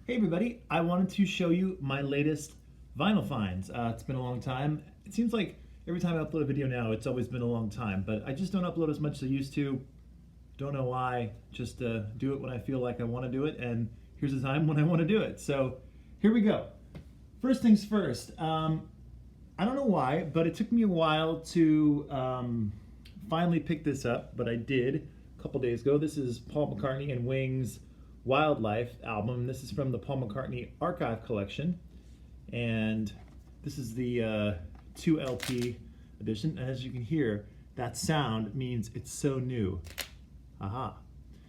Hey everybody, I wanted to show you my latest vinyl finds. It's been a long time. It seems like every time I upload a video now, it's always been a long time, but I just don't upload as much as I used to. Don't know why, just do it when I feel like I want to do it, and here's the time when I want to do it. So here we go. First things first, I don't know why, but it took me a while to finally pick this up, but I did a couple days ago. This is Paul McCartney and Wings' Wildlife album. This is from the Paul McCartney Archive Collection, and this is the 2 LP edition. And as you can hear, that sound means it's so new. Aha.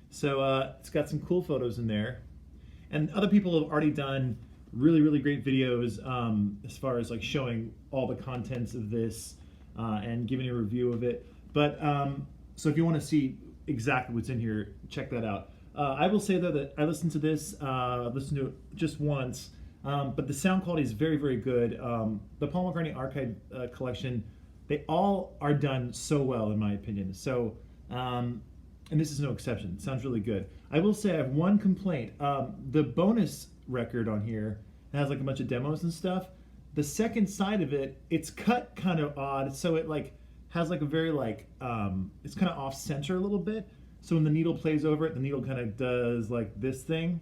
So it's got some cool photos in there, and other people have already done really great videos as far as like showing all the contents of this and giving a review of it. But so if you want to see exactly what's in here, check that out. I will say though that I listened to this, listened to it just once, but the sound quality is very good. The Paul McCartney Archive Collection, they all are done so well in my opinion. So, and this is no exception. It sounds really good. I will say I have one complaint. The bonus record on here has like a bunch of demos and stuff. The second side of it, it's cut kind of odd, so it like has like a very like, it's kind of off center a little bit. So when the needle plays over it, the needle kind of does like this thing.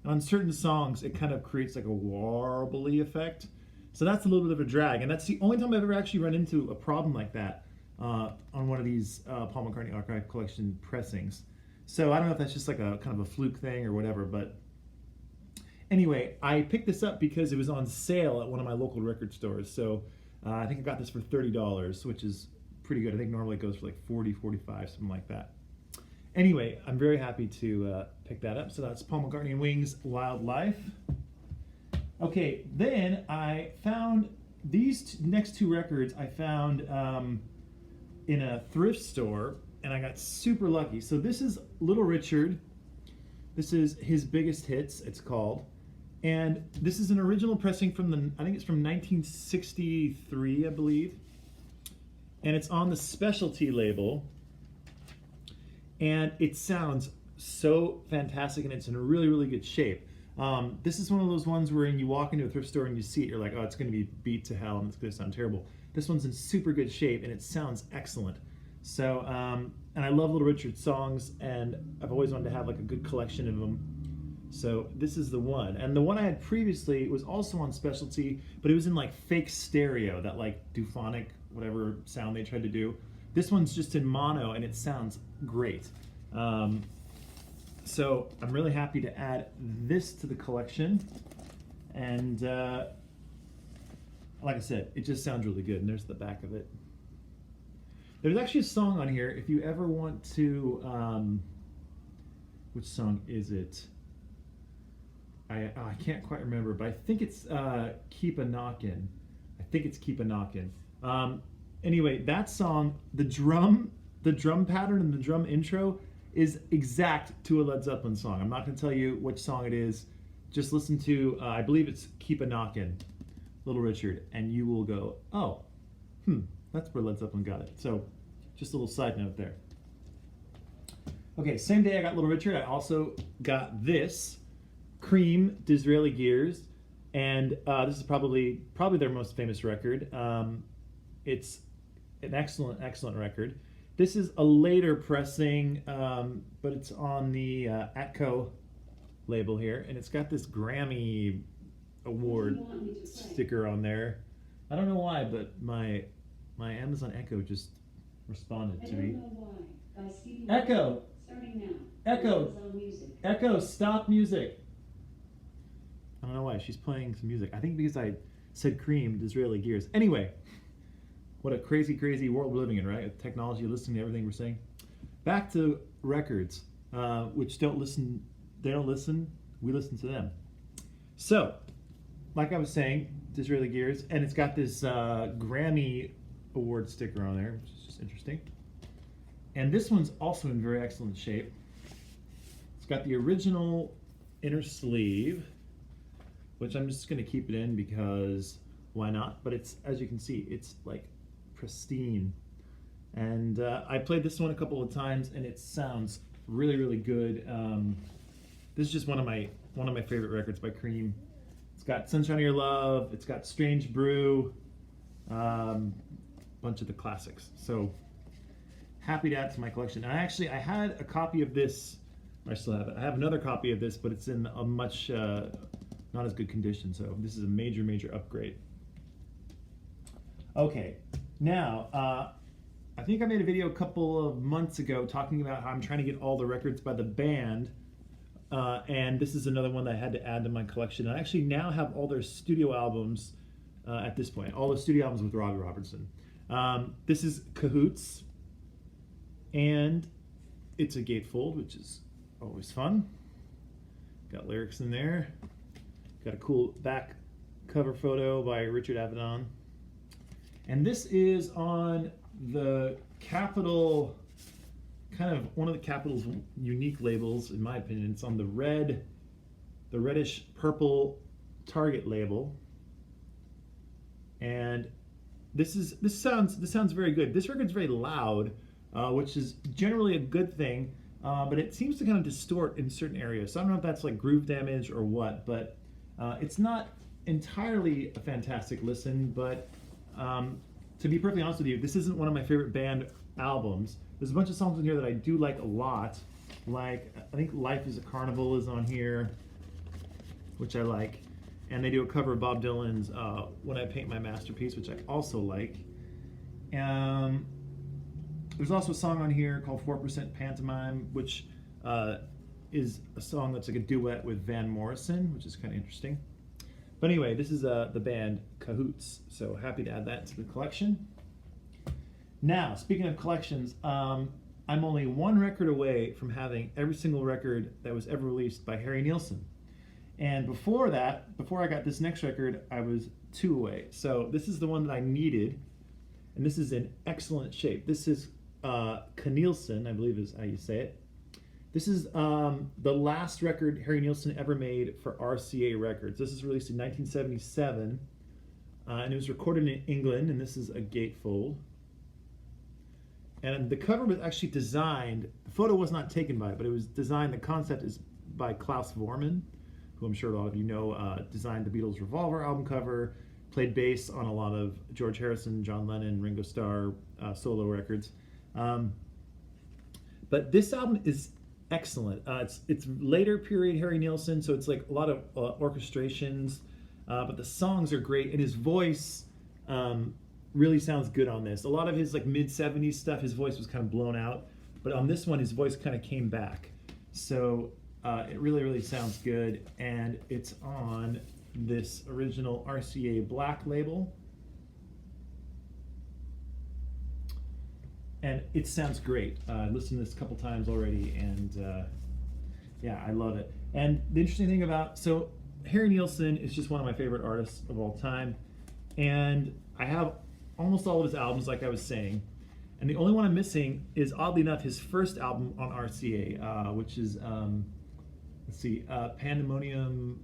And on certain songs, it kind of creates like a warbly effect. So that's a little bit of a drag. And that's the only time I've ever actually run into a problem like that on one of these Paul McCartney Archive Collection pressings. So I don't know if that's just like a kind of a fluke thing or whatever, but anyway, I picked this up because it was on sale at one of my local record stores. So I think I got this for $30, which is pretty good. I think normally it goes for like 40, 45, something like that. Anyway, I'm very happy to pick that up. So that's Paul McCartney and Wings' Wildlife. Okay, then I found these next two records I found in a thrift store, and I got super lucky. So this is Little Richard. This is his biggest hits, it's called. And this is an original pressing from I think it's from 1963, I believe. And it's on the specialty label. And it sounds so fantastic, and it's in a really good shape. This is one of those ones where you walk into a thrift store and you see it, you're like, oh, it's going to be beat to hell and it's going to sound terrible. This one's in super good shape and it sounds excellent. So, and I love Little Richard's songs, and I've always wanted to have like a good collection of them. So this is the one. And the one I had previously was also on specialty, but it was in like fake stereo, that like euphonic, whatever sound they tried to do. This one's just in mono and it sounds great. So I'm really happy to add this to the collection. And like I said, it just sounds really good. And there's the back of it. There's actually a song on here if you ever want to, which song is it? I can't quite remember, but I think it's Keep a Knockin'. I think it's Keep a Knockin'. Anyway, that song, the drum pattern and the drum intro is exact to a Led Zeppelin song. I'm not going to tell you which song it is. Just listen to, I believe it's Keep a Knockin', Little Richard, and you will go, oh, that's where Led Zeppelin got it. So, just a little side note there. Okay, same day I got Little Richard, I also got this, Cream, Disraeli Gears, and this is probably their most famous record. It's an excellent record. This is a later pressing, but it's on the Atco label here, and it's got this Grammy Award sticker on there. I don't know why, but my Amazon Echo just responded to me. Echo! Echo! Echo, stop music! I don't know why, she's playing some music. I think because I said Cream, Disraeli Gears. Anyway. What a crazy world we're living in, right? With technology, listening to everything we're saying. Back to records, which they don't listen, we listen to them. So, like I was saying, Disraeli Gears, and it's got this Grammy Award sticker on there, which is just interesting. And this one's also in very excellent shape. It's got the original inner sleeve, which I'm just gonna keep it in because why not? But it's, as you can see, it's like pristine. And I played this one a couple of times and it sounds really good. This is just one of my one of my favorite records by Cream. It's got Sunshine of Your Love, it's got Strange Brew, bunch of the classics. So happy to add to my collection. And I had a copy of this, I still have it. I have another copy of this, but it's in a much not as good condition. So this is a major upgrade. Okay, now I think I made a video a couple of months ago talking about how I'm trying to get all the records by the band. And this is another one that I had to add to my collection. I actually now have all their studio albums at this point, all the studio albums with Robbie Robertson. This is Cahoots, and it's a gatefold, which is always fun. Got lyrics in there. Got a cool back cover photo by Richard Avedon. And this is on the Capitol, kind of one of the Capitol's unique labels, in my opinion. It's on the reddish purple Target label. And this sounds very good. This record's very loud, which is generally a good thing, but it seems to kind of distort in certain areas. So I don't know if that's like groove damage or what, but it's not entirely a fantastic listen. But to be perfectly honest with you, this isn't one of my favorite band albums. There's a bunch of songs in here that I do like a lot. Like, I think Life is a Carnival is on here, which I like. And they do a cover of Bob Dylan's When I Paint My Masterpiece, which I also like. There's also a song on here called 4% Pantomime, which is a song that's like a duet with Van Morrison, which is kind of interesting. But anyway, this is the band Cahoots, so happy to add that to the collection. Now, speaking of collections, I'm only one record away from having every single record that was ever released by Harry Nielsen. And before that, before I got this next record, I was 2 away. So this is the one that I needed, and this is in excellent shape. This is Nielsen, I believe is how you say it. This is the last record Harry Nielsen ever made for RCA Records. This is released in 1977, and it was recorded in England, and this is a gatefold. And the cover was actually designed, the photo was not taken by it, but it was designed, the concept is by Klaus Voormann, who I'm sure a lot of you know, designed the Beatles' Revolver album cover, played bass on a lot of George Harrison, John Lennon, Ringo Starr solo records. But this album is excellent. It's later period Harry Nielsen, so it's like a lot of orchestrations, but the songs are great, and his voice really sounds good on this. A lot of his like mid-70s stuff, his voice was kind of blown out, but on this one his voice kind of came back. So it really sounds good, and it's on this original RCA Black label. And it sounds great. I listened to this a couple times already, and yeah, I love it. And the interesting thing about, so Harry Nielsen is just one of my favorite artists of all time, and I have almost all of his albums, like I was saying, and the only one I'm missing is, oddly enough, his first album on RCA, which is, let's see, Pandemonium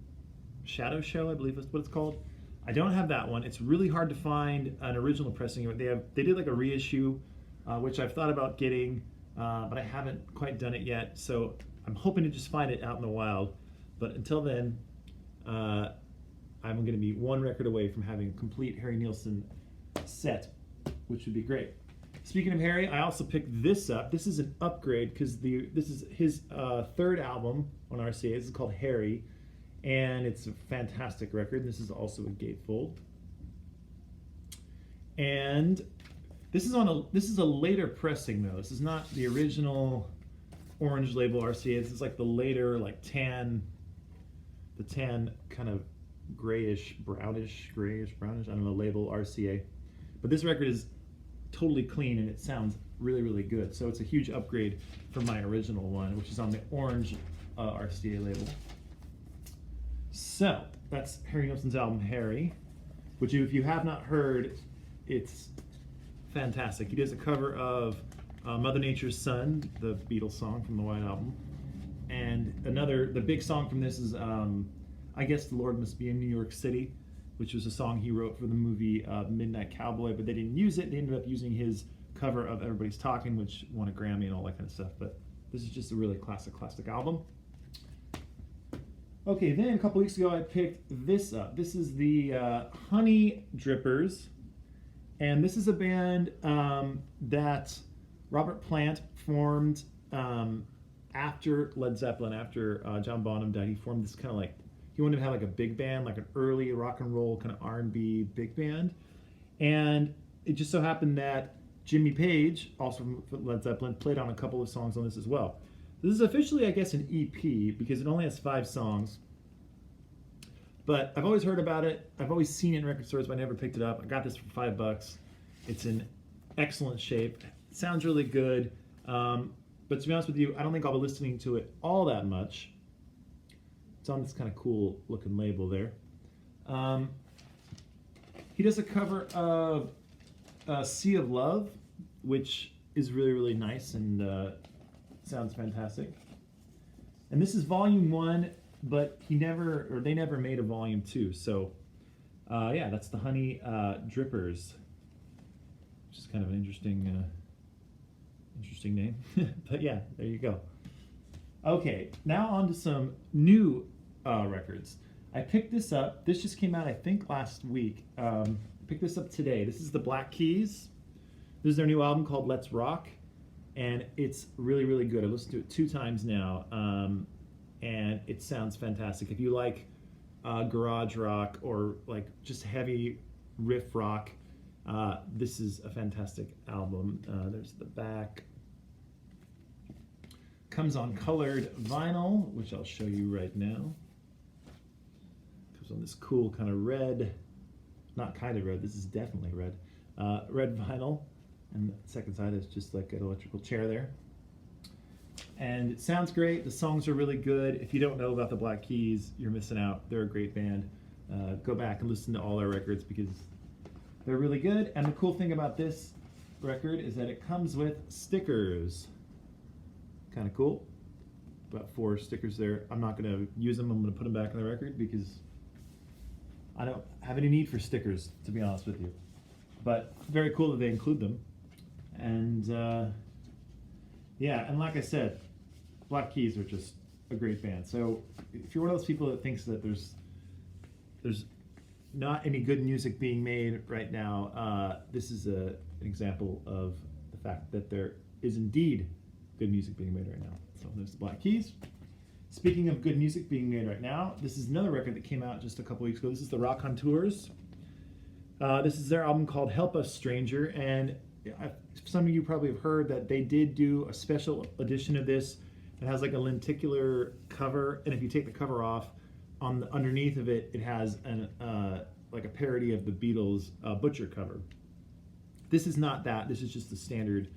Shadow Show, I believe that's what it's called. I don't have that one. It's really hard to find an original pressing. They did like a reissue, which I've thought about getting, but I haven't quite done it yet. So I'm hoping to just find it out in the wild. But until then, I'm going to be one record away from having a complete Harry Nielsen set, which would be great. Speaking of Harry, I also picked this up. This is an upgrade because this is his third album on RCA. This is called Harry, and it's a fantastic record. This is also a gatefold. And this is a later pressing though. This is not the original orange label RCA. This is like the later, like tan kind of grayish, brownish, I don't know, label RCA. But this record is totally clean and it sounds really good. So it's a huge upgrade from my original one, which is on the orange RCA label. So that's Harry Nielsen's album Harry, which if you have not heard, it's fantastic. He does a cover of Mother Nature's Son, the Beatles song from the White Album. And the big song from this is I Guess the Lord Must Be in New York City, which was a song he wrote for the movie Midnight Cowboy, but they didn't use it. They ended up using his cover of Everybody's Talking, which won a Grammy and all that kind of stuff. But this is just a really classic album. Okay, then a couple weeks ago I picked this up. This is the Honey Drippers, and this is a band that Robert Plant formed after Led Zeppelin, after John Bonham died. He formed this kind of like, he wanted to have like a big band, like an early rock and roll kind of R&B big band, and it just so happened that Jimmy Page, also from Led Zeppelin, played on a couple of songs on this as well. This is officially, I guess, an EP because it only has 5 songs. But I've always heard about it. I've always seen it in record stores, but I never picked it up. I got this for $5. It's in excellent shape. It sounds really good. But to be honest with you, I don't think I'll be listening to it all that much. It's on this kind of cool looking label there. He does a cover of Sea of Love, which is really, really nice and sounds fantastic. And this is volume 1, but they never made a volume 2. So yeah, that's the Honey Drippers, which is kind of an interesting name. But yeah, there you go. Okay, now on to some new records. I picked this up. This just came out, I think, last week. Picked this up today. This is the Black Keys. This is their new album called Let's Rock, and it's really, really good. I listened to it 2 times now, and it sounds fantastic. If you like garage rock or like just heavy riff rock, this is a fantastic album. There's the back. Comes on colored vinyl, which I'll show you right now. Comes on this cool kind of red, not kind of red, this is definitely red, red vinyl. And the second side is just like an electrical chair there. And it sounds great. The songs are really good. If you don't know about the Black Keys, you're missing out. They're a great band. Go back and listen to all their records because they're really good. And the cool thing about this record is that it comes with stickers. Kind of cool. About 4 stickers there. I'm not going to use them. I'm going to put them back on the record because I don't have any need for stickers, to be honest with you. But very cool that they include them. And yeah, and like I said, Black Keys are just a great band. So if you're one of those people that thinks that there's not any good music being made right now, this is an example of the fact that there is indeed good music being made right now. So there's the Black Keys. Speaking of good music being made right now, this is another record that came out just a couple weeks ago. This is the Raconteurs. This is their album called Help Us Stranger, and some of you probably have heard that they did do a special edition of this. It has like a lenticular cover, and if you take the cover off, on the underneath of it, it has an like a parody of the Beatles' Butcher cover. This is not that. This is just the standard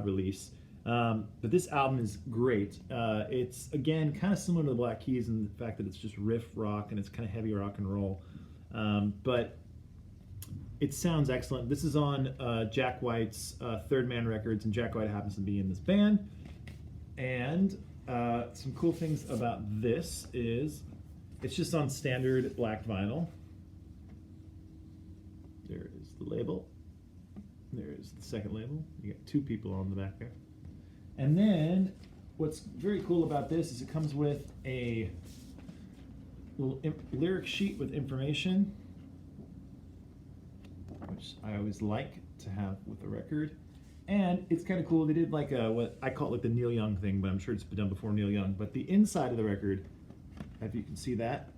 release. But this album is great. It's, again, kind of similar to the Black Keys in the fact that it's just riff rock and it's kind of heavy rock and roll. But it sounds excellent. This is on Jack White's Third Man Records, and Jack White happens to be in this band. And some cool things about this is it's just on standard black vinyl. There is the label. There's the second label. You got 2 people on the back there. And then what's very cool about this is it comes with a little lyric sheet with information, which I always like to have with a record. And it's kind of cool. They did like what I call it like the Neil Young thing, but I'm sure it's been done before Neil Young. But the inside of the record, if you can see that,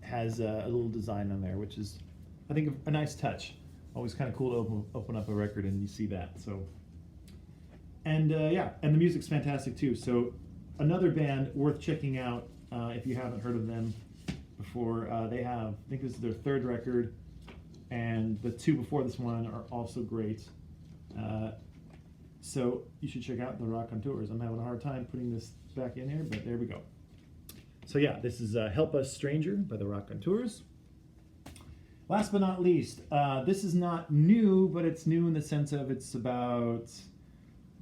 has a little design on there, which is, I think, a nice touch. Always kind of cool to open up a record and you see that. So, and yeah, and the music's fantastic too. So, another band worth checking out if you haven't heard of them before. They have, I think this is their 3rd record, and the 2 before this one are also great. So you should check out the Raconteurs. I'm having a hard time putting this back in here, but there we go. So yeah, this is Help Us Stranger by the Raconteurs. Last but not least, this is not new, but it's new in the sense of it's about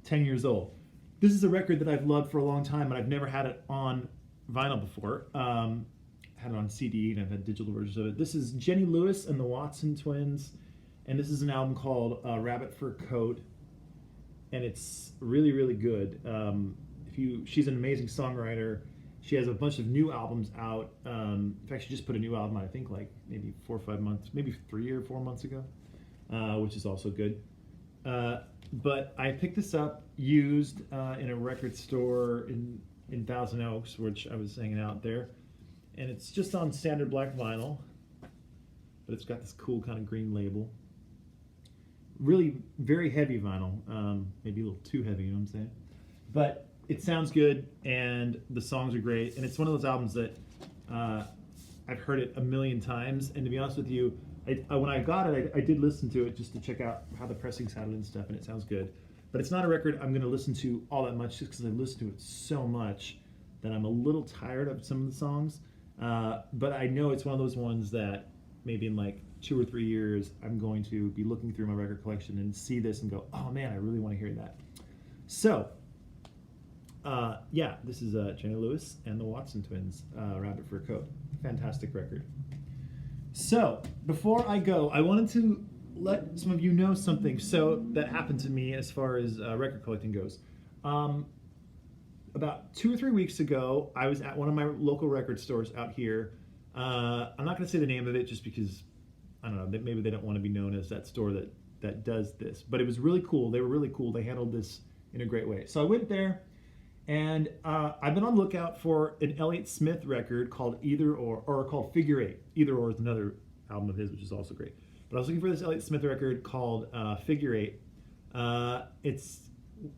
10 years old. This is a record that I've loved for a long time, and I've never had it on vinyl before. Had it on CD, and I've had digital versions of it. This is Jenny Lewis and the Watson Twins, and this is an album called Rabbit Fur Coat, and it's really, really good. She's an amazing songwriter, She has a bunch of new albums out. In fact, she just put a new album out, I think, like maybe 4 or 5 months, maybe 3 or 4 months ago, which is also good. But I picked this up used in a record store in Thousand Oaks, which I was hanging out there. And it's just on standard black vinyl, but it's got this cool kind of green label. Really very heavy vinyl, maybe a little too heavy, you know what I'm saying? But it sounds good, and the songs are great, and it's one of those albums that I've heard it a million times, and to be honest with you, when I got it, I did listen to it just to check out how the pressing sounded and stuff, and it sounds good. But it's not a record I'm going to listen to all that much, just because I listen to it so much that I'm a little tired of some of the songs. But I know it's one of those ones that maybe in like 2 or 3 years, I'm going to be looking through my record collection and see this and go, oh man, I really want to hear that. So, yeah, this is Jenny Lewis and the Watson Twins, Rabbit Fur Coat. Fantastic record. So, before I go, I wanted to let some of you know something that happened to me as far as record collecting goes. About 2 or 3 weeks ago, I was at one of my local record stores out here. I'm not going to say the name of it just because, I don't know, maybe they don't want to be known as that store that does this. But it was really cool. They were really cool. They handled this in a great way. So I went there, and I've been on the lookout for an Elliott Smith record called Either or called Figure Eight. Either Or is another album of his, which is also great. But I was looking for this Elliott Smith record called Figure Eight. It's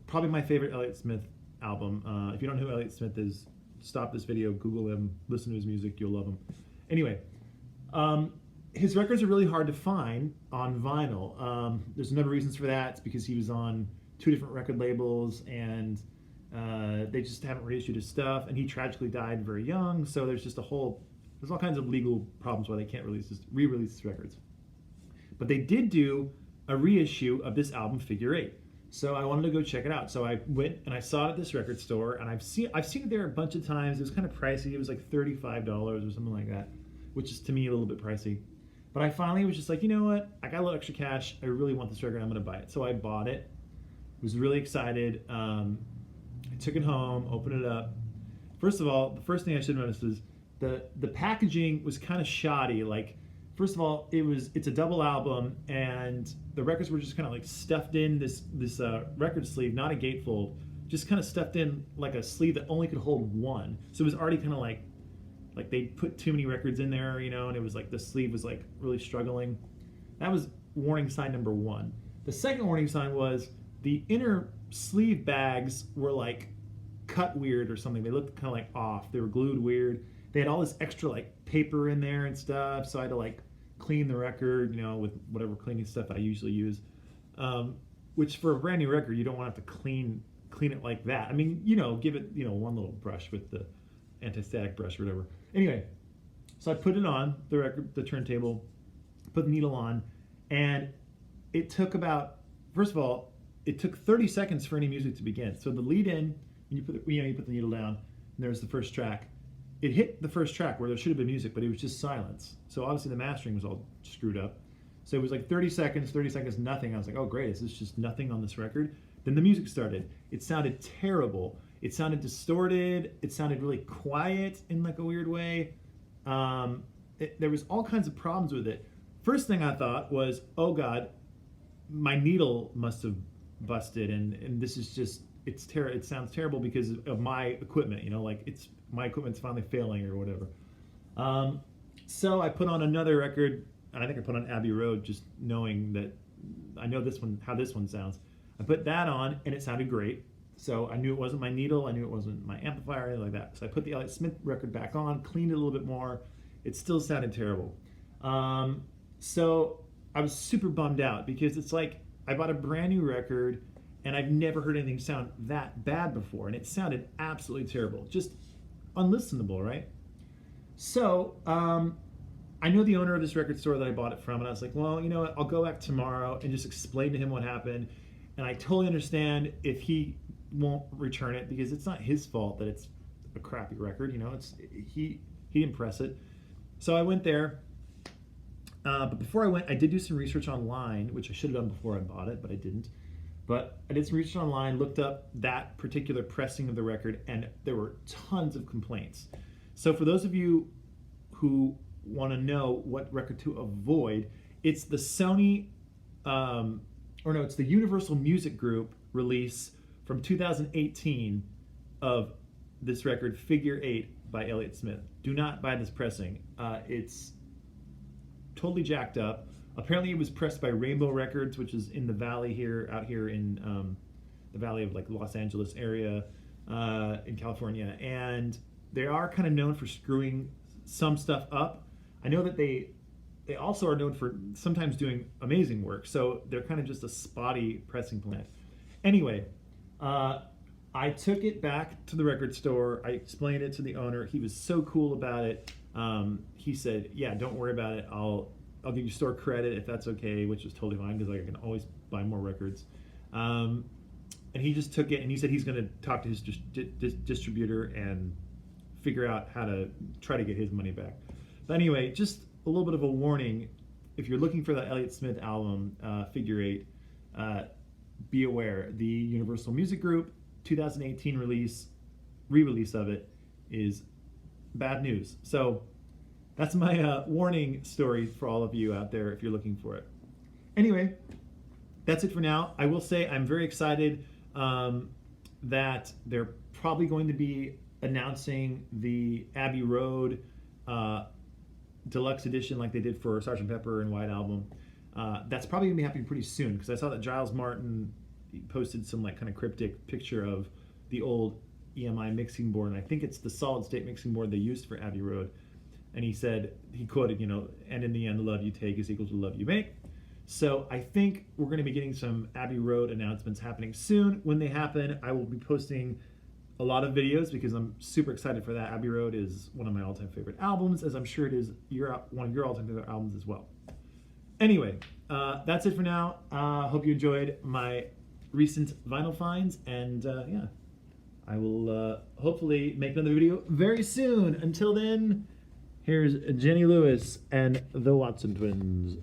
probably my favorite Elliott Smith album. If you don't know who Elliott Smith is, stop this video, Google him, listen to his music, you'll love him. Anyway, his records are really hard to find on vinyl. There's a number of reasons for that. It's because he was on 2 different record labels, and they just haven't reissued his stuff, and he tragically died very young, so there's all kinds of legal problems why they can't re-release his records. But they did do a reissue of this album, Figure Eight. So I wanted to go check it out. So I went and I saw it at this record store, and I've seen it there a bunch of times. It was kind of pricey. It was like $35 or something like that, which is to me a little bit pricey. But I finally was just like, you know what? I got a little extra cash. I really want this record. I'm going to buy it. So I bought it. Was really excited. I took it home, opened it up. First of all, the first thing I should notice is the packaging was kind of shoddy. Like, first of all, it's a double album, and the records were just kind of like stuffed in this record sleeve, not a gatefold, just kind of stuffed in like a sleeve that only could hold one. So it was already kind of like they put too many records in there, you know, and it was like the sleeve was like really struggling. That was warning sign number 1. The second warning sign was the inner sleeve bags were like cut weird or something. They looked kind of like off. They were glued weird. They had all this extra like paper in there and stuff, so I had to like clean the record, you know, with whatever cleaning stuff I usually use. Which for a brand new record, you don't want to have to clean it like that. I mean, you know, give it, you know, one little brush with the anti-static brush or whatever. Anyway, so I put it on the turntable, put the needle on, and it took first of all, it took 30 seconds for any music to begin. So the lead in, you put the needle down, and there's the first track. It hit the first track where there should have been music, but it was just silence. So obviously the mastering was all screwed up. So it was like 30 seconds, nothing. I was like, oh great, is this just nothing on this record? Then the music started. It sounded terrible. It sounded distorted. It sounded really quiet in like a weird way. There was all kinds of problems with it. First thing I thought was, oh God, my needle must have busted, and this is just, it sounds terrible because of my equipment, you know, like my equipment's finally failing or whatever. So I put on another record, and I think I put on Abbey Road, just knowing that I know how this one sounds. I put that on, and it sounded great. So I knew it wasn't my needle, I knew it wasn't my amplifier, or anything like that. So I put the Elliott Smith record back on, cleaned it a little bit more. It still sounded terrible. So I was super bummed out because it's like I bought a brand new record, and I've never heard anything sound that bad before, and it sounded absolutely terrible, just unlistenable, right? So I know the owner of this record store that I bought it from, and I was like, well, you know what, I'll go back tomorrow and just explain to him what happened, and I totally understand if he won't return it because it's not his fault that it's a crappy record, you know, he didn't press it. So I went there, but before I went, I did do some research online, which I should have done before I bought it, but I didn't. But I did some research online, looked up that particular pressing of the record, and there were tons of complaints. So for those of you who want to know what record to avoid, it's the it's the Universal Music Group release from 2018 of this record, Figure 8 by Elliott Smith. Do not buy this pressing. It's totally jacked up. Apparently it was pressed by Rainbow Records, which is in the valley here, out here in the valley of like Los Angeles area in California. And they are kind of known for screwing some stuff up. I know that they also are known for sometimes doing amazing work. So they're kind of just a spotty pressing plant. Anyway, I took it back to the record store. I explained it to the owner. He was so cool about it. He said, "Yeah, don't worry about it. I'll give you store credit if that's okay," which was totally fine because I can always buy more records. And he just took it, and he said he's going to talk to his distributor and figure out how to try to get his money back. But anyway, just a little bit of a warning: if you're looking for that Elliott Smith album, Figure 8, be aware. The Universal Music Group 2018 re-release of it is bad news. So that's my warning story for all of you out there if you're looking for it. Anyway, that's it for now. I will say I'm very excited that they're probably going to be announcing the Abbey Road deluxe edition like they did for Sgt. Pepper and White Album. That's probably going to be happening pretty soon because I saw that Giles Martin posted some like kind of cryptic picture of the old EMI mixing board, and I think it's the solid state mixing board they used for Abbey Road. And he said, he quoted, "And in the end, the love you take is equal to the love you make." So I think we're going to be getting some Abbey Road announcements happening soon. When they happen, I will be posting a lot of videos because I'm super excited for that. Abbey Road is one of my all-time favorite albums, as I'm sure it is one of your all-time favorite albums as well. Anyway, that's it for now. Hope you enjoyed my recent vinyl finds, and yeah, I will hopefully make another video very soon. Until then, here's Jenny Lewis and the Watson Twins.